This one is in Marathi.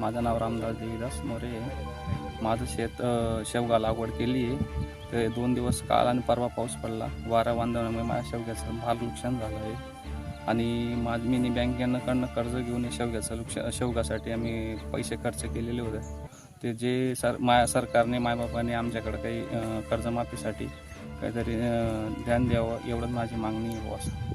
माझं नाव रामदास देवीदास मोरे आहे. माझं शेत शेवगा लागवड केली आहे. ते 2 दिवस काल आणि परवा पाऊस पडला. वारा वादळामुळे माझ्या शेवग्याचं फार नुकसान झालं आहे. आणि मी बँकेकडनं कर्ज घेऊन शेवगासाठी आम्ही पैसे खर्च केलेले होते. ते जे सरकारने मायबापाने आमच्याकडे काही कर्जमाफीसाठी काहीतरी ध्यान द्यावं एवढंच माझी मागणी आहे.